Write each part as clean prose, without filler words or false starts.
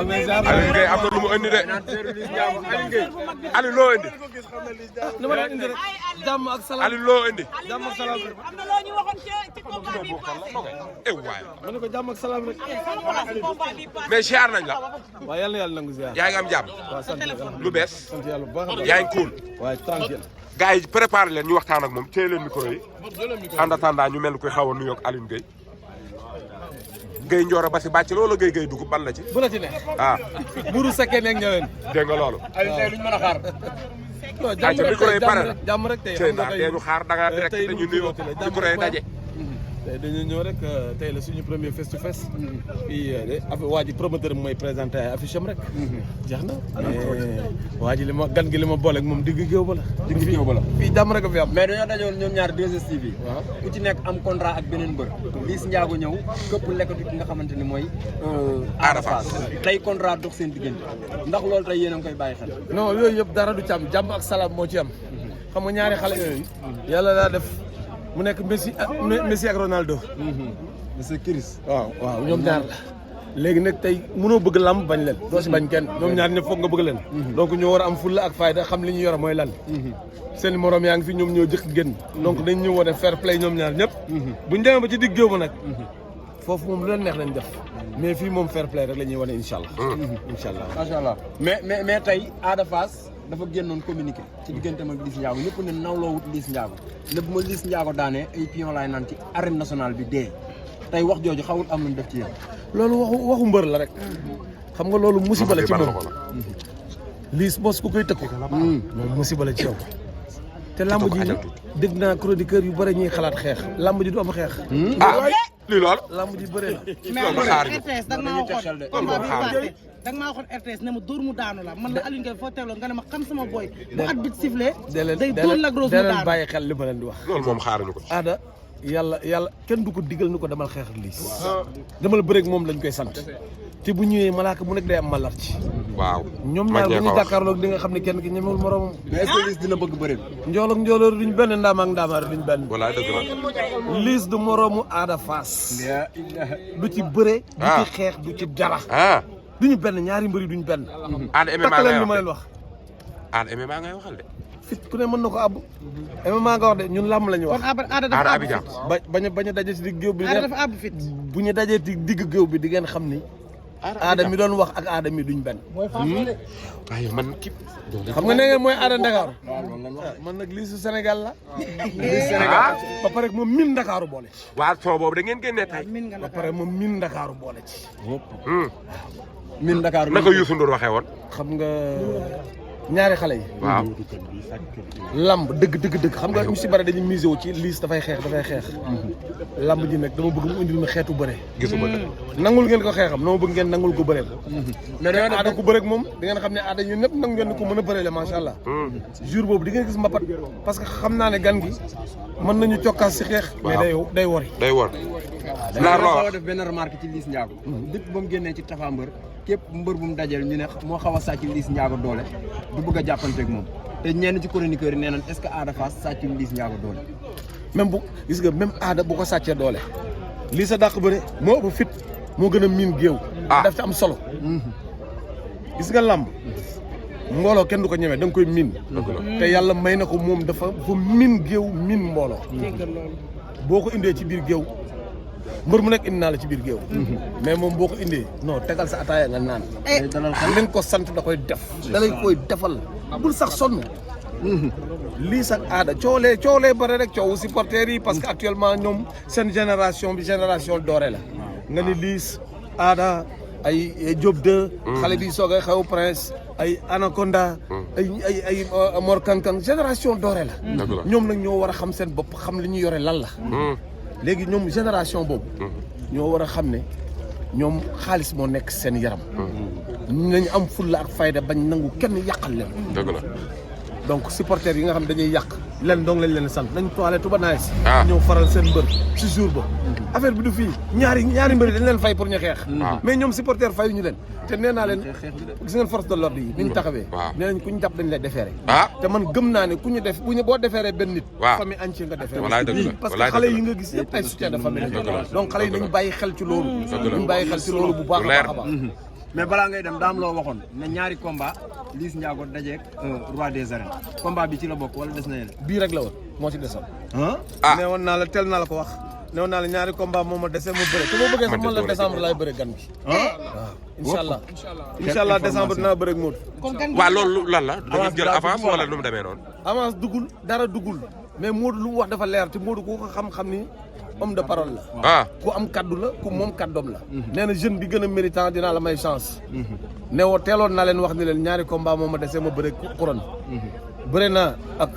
Alioune Gueye am na lu mu indi de. Alioune loo indi. li ma leen indi rek jàmm ak salaam. Alioune loo indi. jàmm ak salaam rek. am na loo ñu waxoon ci combat bi waay. ma ne ko jàmm ak salaam rek. mais ziar nañ la. waaw yal na yàlla nangu ziar. yaa ngi am jàmm. waaw sant yàlla lu bees. sant yàlla bu baax. yaa ngi cool. waaye tranquille. gars yi préparé leen ñu waxtaan ak moom téye leen micro yi. en attendant ñu mel ni koy xaw a nuyoo ak Alioune Gueye. Gueye Ndioro ba si bàcc loolu Gueye Gueye dugub ban la ci. bu la ci ne. ah. Mourou Seck nekk ñëween. dégg nga loolu. Alioune tey luñ mën a xaar. ayca micro yi pare na jàmm rek tey xam nga tey ñu xaar da nga direct te ñu nuyoo micro yi daje. tey dañu ñëw rek tey la suñu premier face to face. fii waa ji promoteur mooy présenté ay affiche am rek. jeex na mais waa ji li ma gan gi li ma booleeg moom digg géew ba la. digg géew ba la fii jàmm rek a fi am. mais dañoo dajoon ñoom ñaar 2STV. waaw ku ci nekk am contrat ak beneen mbër. Liss Ndiago ñëw këpp lekkatu ki nga xamante ni mooy. Ada Fass tey contrat dox seen diggante ndax loolu tey yéen a ngi koy bàyyi xel. non yooyu yëpp dara du ci am jàmm ak salaam moo ci am. xam nga ñaari xale yooyu. yàlla daa def mu nekk Messi ak Ronaldo. monsieur Chris. waaw ñoom ñaar la. léegi nag tey mënoo bëgg lamb bañ leen. doo si bañ kenn ñoom ñaar ñëpp foog nga bëgg leen. donc ñoo war a am fulla ak fayda xam li ñu yor mooy lan. seen morom yaa ngi fi ñoom ñoo jëkk génn. donc dañ ñu wane fair play ñoom ñaar ñëpp. buñ demee ba ci digg géew ba nag. foofu moom lu leen neex lañ def. mais fii moom fair play rek la ñuy wane incha allah. incha allah macha allah mais tey Ada Fass dafa génnoon communiqué ci digganteem ak Liss Ndiago ñëpp ne nawloo wut Liss Ndiago ne bu ma Liss Ndiago daanee ay pion laay naan ci arène nationale bi dee tey wax jooju xawul am lu mu def ci yéen. loolu waxu mbër la rek. xam nga loolu musiba la ci moom. Liss mos ku koy tëkku. moom musiba la ci yow. te lamb ji dégg naa chroniqueur yu bëri ñuy xalaat xeex. lamb ji du am xeex. lii loolu. lamb ji bëri na. mais RTS da nga maa waxoon combat bi passé da nga maa waxoon RTS ne ma dóor mu daanu la man la Alioune Gueye foo teewloon nga ne ma xam sama boy bu at bit sifflé day dóor la grosse mu daanu bàyyi xel li ma leen di wax. loolu moom xaaruñu ko. Ada yàlla kenn du ko digal ni ko demal xeex ak Liss. demal bëreeg moom lañ koy sant. te bu ñëwee malaaka mu nekk day am malar ci. waaw ñoom ñaar bu ñu jàkkaarloog di nga xam ne kenn ki ñemewul moromam. mais est-ce que Liss dina bëgg bëri. njool ak njooloor duñ benn ndaam ak ndaamaar duñ benn. walaay dëgg la. Liss du moroomu Ada Fass. du ci bëre. du ci xeex du ci dara. duñu benn ñaari mbëri duñ benn. Ada MMA takk leen li ma leen wax. Ada MMA ngay waxal de. fit ku ne mën na ko àbb. MMA nga wax de ñun làmb la ñu wax. kon Ada dafa àbb fit. bañ a daje ci digg géew bi. Ada dafa àbb fit. bu ñu dajee ci digg géew bi di ngeen xam ni. Ada mi doon wax ak Ada mi duñ benn. waaye man kii. xam nga ne ngeen mooy Ada Ndakaaru. man nag Liss Sénégal la. Liss Sénégal ba pare moom min Ndakaaru boole ci. waa soo boobu da ngeen génnee tay. ba pare moom min Ndakaaru boole ci. min Dakar naka Youssou Ndour waxee woon. xam nga ñaari xale yi. waaw. lamb dëgg xam nga ñu si bëri dañuy misé wu ci Liss dafay xeex. lamb ji nag dama bëgg mu indil ma xeetu bëre. gisuma dëgg. nangul ngeen ko xeexam noo bëgg ngeen nangul ko bëreel. mais dañoo Ada ku bëreeg moom di ngeen xam ne Ada ñun ñëpp nangu ngeen ko mën a bëreel macha allah. jour boobu di ngeen gis mbapat parce que xam naa ne gan gi mën nañu cokkaas si xeex. mais day wori. day wor. naar loo xaw a def benn remarque ci Liss Ndiago. depuis ba mu génnee ci Tafa mbër képp mbër bu mu dajeel ñu ne moo xaw a sàcc Liss Ndiago doole du bëgg a jàppanteeg moom te ñenn ci chroniqueur yi nee nañ est-ce que Ada Fass sàcc Liss Ndiago doole. même bu gis nga même Ada bu ko sàccee doole lii sa dàq bëre moo ëpp fit moo gën a miin géew. daf ci am solo. gis nga làmb mbooloo kenn du ko ñemee da nga koy miin. te yàlla may na ko moom dafa miin géew miin mbooloo. boo ko indee ci biir géew mbër mu nekk indi naa la ci biir géew. mais moom boo ko indee non tegal sa ataaya nga naan. leen ko sant da koy def. da lay koy defal bul sax sonn. Liss ak Ada coolee bare rek coowu supporters yi parce que actuellement ñoom seen génération bi génération dorée la. nga ni Liss Ada ay Diop 2. xale bi soog a xew Prince ay Anaconda. ay Mor Kankan génération dorée la. ñoom nag ñoo war a xam seen bopp xam li ñu yore lan la. léegi ñoom génération boobu. ñoo war a xam ne ñoom xaalis moo nekk seen yaram. nañu am fulla ak fayda bañ nangu kenn yàqal leen. dëgg la. donc supporters yi nga xam dañuy yàq leen dong lañ leen sant nañ toilette ba naaj. ñëw faral seen mbër si jour ba. affaire bi du fii ñaari mbër dañ leen fay pour ñu xeex. mais ñoom supporters fayu ñu leen. te nee naa leen gis ngeen force de l'ordre yi ni ñu taxawee. nee nañ ku ñu jàpp dañ lay déféré. te man gëm naa ne ku ñu def boo déféré benn nit. famille entière nga déféré. parce que xale yi nga gis yëpp ay soutien de famille lañ. donc xale yi nañu bàyyi xel ci loolu. nañu bàyyi xel ci loolu bu baax a baax. mais balaa ngay dem daam loo waxoon ne ñaari combat Liss Ndiago dajeeg roi des arènes combat bi ci la bokk wala des na yéen. bii rek la woon moo ci desoon. ah ne woon naa la teel naa la ko wax. ne woon naa la ñaari combat moom ma dese ma bëre te boo bëggee sax man la décembre laay bëre gan bi. waaw incha allah décembre dinaa bëre ak Modou. kon kan waaw loolu lan la dañu jël avance wala nu mu demee noonu. avance duggul dara duggul mais Modou lu mu wax dafa leer te Modou ku ko xam-xam ni homme de parole la. ah ku am kaddu la ku moom kaddoom la. nee na jeune bi gën a méritant dinaa la may chance. ne woo teeloon naa leen wax ni leen ñaari combat moom ma dese ma bëre couronne. bëre naa ak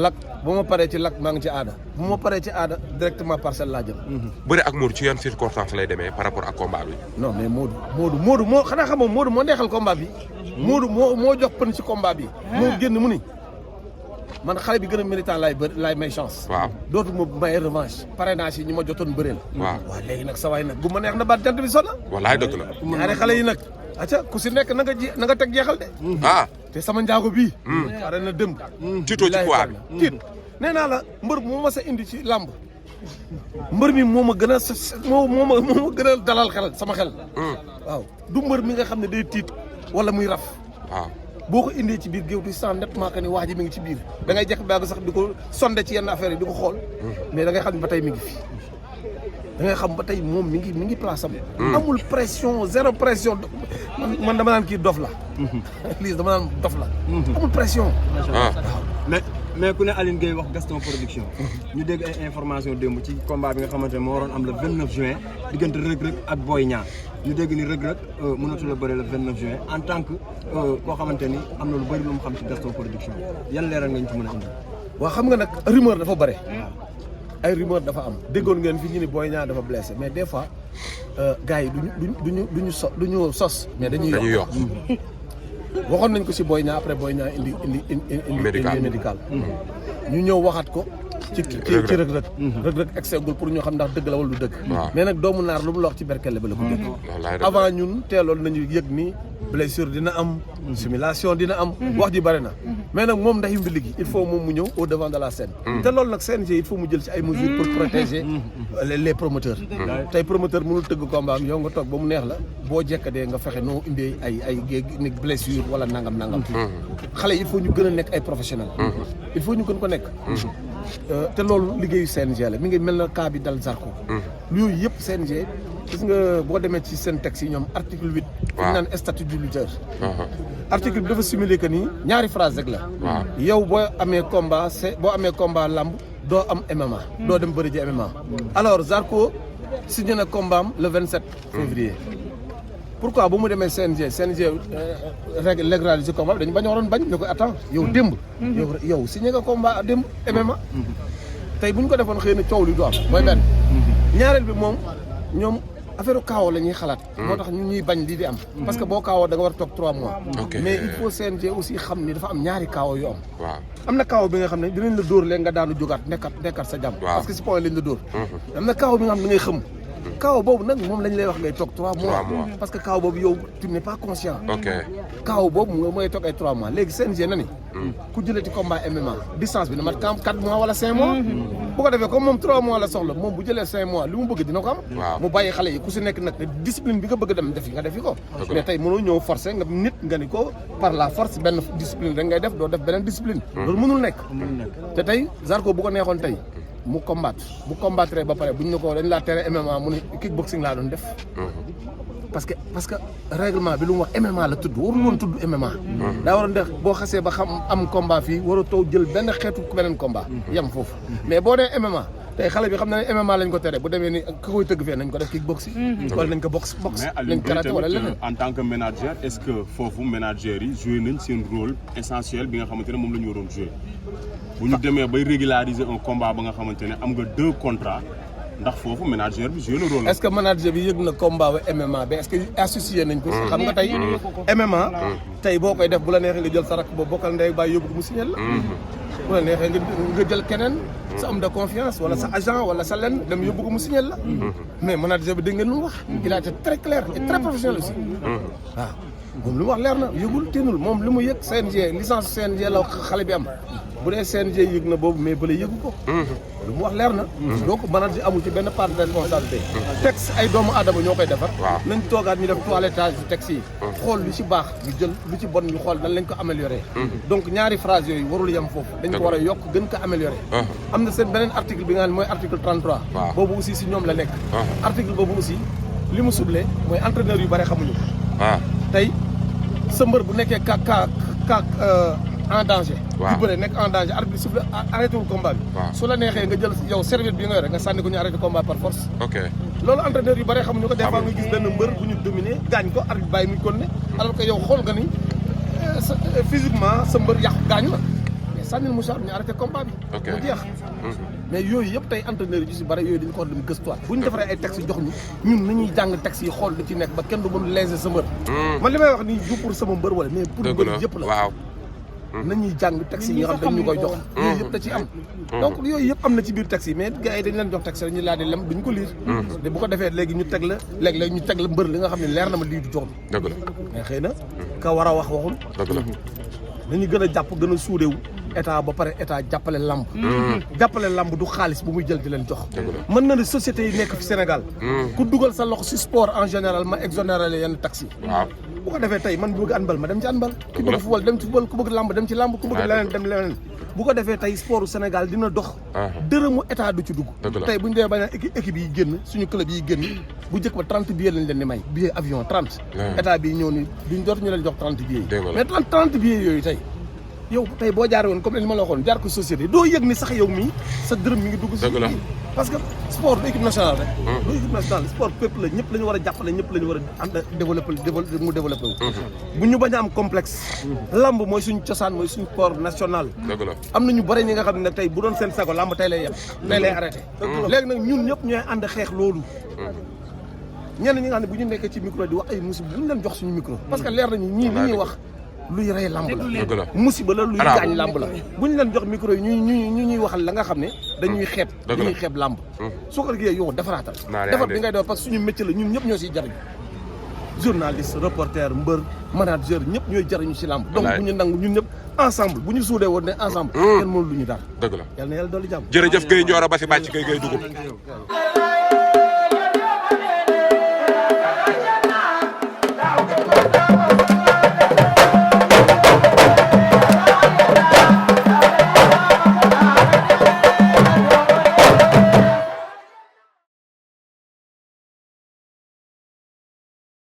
Lac bu ma paree ci Lac maa ngi ci aada bu ma paree ci aada directement parcelle laa jëm. bëre ak Modou ci yan circonstance lay demee par rapport ak combat bi. non mais Modou moo xanaa xamoo Modou moo neexal combat bi. Modou moo jox pën ci combat bi. moo génn mu ni man xale bi gën a méritant laay may chance. waaw dootu ma may revanche parrainage yi ñu ma jotoon bëreel. waaw léegi nag sa waay nag bu ma neex na baat jant bi sonna. wallaay dëgg la. ñaari xale yi nag. acca ku si nekk na nga teg jeexal de. ah te sama njaago bii. pare na dëmb. tiitoo ci poids bi. tiit nee naa la mbër moo ma sa indi ci làmb mbër mi moo ma gën a moo ma gën a dalal xel sama xel. waaw du mbër mi nga xam ne day tiit wala muy raf. waaw boo ko indee ci biir géew du sens nettement que ni waa ji mi ngi ci biir da ngay jekk baag sax di ko sonde ci yenn affaire yi di ko xool. mais da ngay xam ne ba tey mi ngi fi. da ngay xam ba tey moom mi ngi place am. amul pression zéro pression man dama naan kii dof la. Liss dama naan dof la. amul pression. mais ku ne Aline Gueye wax Gaston Production. ñu dégg ay information démb ci combat bi nga xamante ne moo waroon am le 29 juin diggante Reug Reug ak Boy Niang ñu dégg ni Reug Reug mënatul a bëre le 29 juin en tant que koo xamante ni am na lu bëri lu mu xam ci Gaston Production yan leeral nga ñu ci mën a indi. waaw xam nga nag rumeur dafa bëre. ay rumeur dafa am déggoon ngeen fi ñu ni Boy Niang dafa blessé mais des fois gars yi duñu sos mais dañuy yokk. waxoon nañ ko si Boy Niang après Boy Niang indi médical ñu ñëw waxaat ko ci Reug Reug Reug Reug exegul pour ñu xam ndax dëgg la wala du dëgg mais nag doomu naar lu mu la wax ci berkelle ba la ko dëgg avant ñun teeloon nañu yëg ni blessure dina am simulation dina am wax ji bëri na mais nag moom ndax mbi gi il faut moom mu ñëw au devant de la scène te loolu nag CNG il faut mu jël ci ay mesures pour protéger les promoteurs tey promoteur mënul tëgg combat am yow nga toog ba mu neex la boo jekkadee nga fexe noo indee ay ni blessure wala nangam xale il faut ñu gën a nekk ay professionnels il faut ñu gën ko nekk te loolu liggéeyu CNG la mi ngi mel na cas bi dal Zarko yooyu yëpp CNG gis nga boo demee ci seen texte yi ñoom article 8 dañu naan statut du lutteur article bi dafa simuler que nii ñaari phrase rek la yow boo amee combat lamb doo am MMA doo dem bëri ji MMA alors Zarko signé na combat am le 27 février pourquoi bu mu demee CNG légaliser combat bi dañu bañ a waroon bañ ñu ko attends yow démb yow signé nga combat démb MMA tey bu ñu ko defoon xëy na coow li du am mooy benn ñaareel bi moom ñoom affaire kaawo la ñuy xalaat moo tax ñu ñuy bañ lii di am parce que boo kaawoo da nga war a toog 3 mois mais il faut CNG aussi xam ni dafa am ñaari kaawo yu am am na kaawo bi nga xam ne dinañ la dóor léegi nga daanu jógaat nekkat sa jàmm parce que si point lañ la dóor am na kaawo bi nga xam ne da ngay xëm kaaw boobu nag moom lañ lay wax ngay toog 3 mois parce que kaaw boobu yow tu n'es pas conscient kaaw boobu mooy toog ay 3 mois léegi CNG na ni ku jëlati combat MMA distance bi na mat 4 mois wala 5 mois bu ko defee comme moom 3 mois la soxla moom bu jëlee 5 mois li mu bëgg dina ko am mu bàyyi xale yi ku si nekk nag discipline bi nga bëgg dem defi nga defi ko mais tey mënoo ñëw forcé nga nit nga ni ko par la force benn discipline rek ngay def doo def beneen discipline loolu mënul nekk te tey Zarko bu ko neexoon tey mu combattre ba pare buñ ne ko dañ laa tere MMA mu ne kickboxing laa doon def parce que règlement bi lu mu wax MMA la tudd warul woon tudd MMA daa waroon def boo xasee ba xam am combat fii war a toog jël benn xeetu beneen combat yem foofu mais boo dee MMA tey xale bi xam na ne MMA lañ ko tere bu demee ni ka koy tëgg fee nañ ko def kickboxing wala nañ ko box nañ karaté wala leneen en tant que manager est-ce que foofu manager yi joué nañ seen rôle essentiel bi nga xamante ne moom la ñu waroon joué bu ñu demee bay régulariser un combat ba nga xamante ne am nga 2 contrats ndax foofu manager bi joué le rôle. est-ce que manager bi yëg na combat wa MMA bi est-ce que associé nañ ko. xam nga tey MMA. tey boo koy def bu la neexee nga jël sa rakk boobu bokkal ndey bàyyi yóbbu ko mu signal la. bu la neexee nga jël keneen. sa homme de confiance wala sa agent wala sa lenn dem yóbbu ko mu signal la. mais manager bi dégg ngeen lu mu wax. il a été très clair et très professionnel aussi. waaw moom li mu wax leer na yëgul tinul moom li mu yëg CNG licence CNG la xale bi am bu dee CNG yëg na boobu mais bële yëgu ko lu mu wax leer na donc manager amul ci benn part de responsabilité texte ay doomu aadama ñoo koy defar nañ toogaat ñu def toilettage ci texte yi xool lu ci baax ñu jël lu ci bon ñu xool nan lañ ko améliorer donc ñaari phrase yooyu warul yem foofu dañ ko war a yokk gën ko améliorer am na seen beneen article bi nga xam ne mooy article 33 boobu aussi si ñoom la nekk article boobu aussi li mu suble mooy entraîneur yu bare xamuñu ko tey sa mbër bu nekkee ka en danger di bëre nekk en danger arbitre bi souffle arrêté wul combat bi su la neexee nga jël yow serviette bi nga yore nga sànni ko ñu arrêté combat par force loolu entraîneur yu bare xamuñu ko des fois nga gis benn mbër bu ñu dominé gaañ ko arbitre bàyyi muy kon ne alors que yow xool nga ni physiquement sa mbër yàqu gaañu la mais sànnil mouchoir ñu arrêté combat bi mu jeex mais yooyu yëpp tey entraîneur yi ci bare yooyu dañu ko war dem gëstuwaat bu ñu defaree ay textes jox ñu ñun nañuy jàng textes yi xool lu ci nekk ba kenn du mën léser sa mbër man li may wax nii du pour sama mbër wala mais pour mbër yëpp la nañuy jàng texte yi nga xam dañ ñu koy jox yooyu yëpp da ci am donc yooyu yëpp am na ci biir texte yi mais gars yi dañ leen jox texte rek ñu laa di lem duñ ko liir te bu ko defee léegi ñu teg la léegi ñu teg la mbër li nga xam ne leer na ma lii du jox la mais xëy na ka war a wax waxul nañu gën a jàpp gën a suudewu état ba pare état jàppale lamb jàppale lamb du xaalis bu muy jël di leen jox mën na ne sociétés yi nekk fi Sénégal ku dugal sa loxo si sport en général ma exonéré la yenn taxes yi bu ko defee tey man bëgg handball ma dem ci handball ki bëgg football dem ci football ku bëgg lamb dem ci lamb ku bëgg leneen dem leneen bu ko defee tey sportu Sénégal dina dox dërëmu état du ci dugg tey bu ñu demee ba ne équipe yi génn suñu club yi génn bu njëkk ba 30 billets lañ leen di may billet avion 30 état bi ñëw ni duñ dootu ñu leen jox 30 billets yi mais 30 billets yooyu tey yow tey boo jaaree woon comme li ma la waxoon jaar ko société doo yëg ni sax yow mii sa dërëm mi ngi dugg si parce que sport du équipe nationale rek du équipe nationale sport fépp la ñëpp la ñu war a jàppale ñëpp la ñu war a ànd développé mu développé wu bu ñu bañ a am complexe lamb mooy suñu cosaan mooy suñu sport national am na ñu bëri ñi nga xam ne nag tey bu doon seen sago lamb tey lay yem tey lay arrêté léegi nag ñun ñëpp ñooy ànd xeex loolu ñenn ñi nga xam ne bu ñu nekkee ci micro di wax ay musiba bu ñu leen jox suñu micro parce que leer nañu ñii li ñuy wax luy rey lamb la musiba la luy gaañ lamb la bu ñu leen jox micro yi ñuy waxal la nga xam ne dañuy xeeb lamb soo ko liggéey yow defaraatal defar bi ngay def parce que suñu métier la ñun ñëpp ñoo siy jariñ journaliste reporter mbër manager ñëpp ñooy jariñu si lamb donc bu ñu nangu ñun ñëpp ensemble bu ñu suudee woon ne ensemble kenn mënu lu ñu daal yàlla na yàlla dolli jàmm jërëjëf Gueye Ndioro ba si bàcc Gueye dugub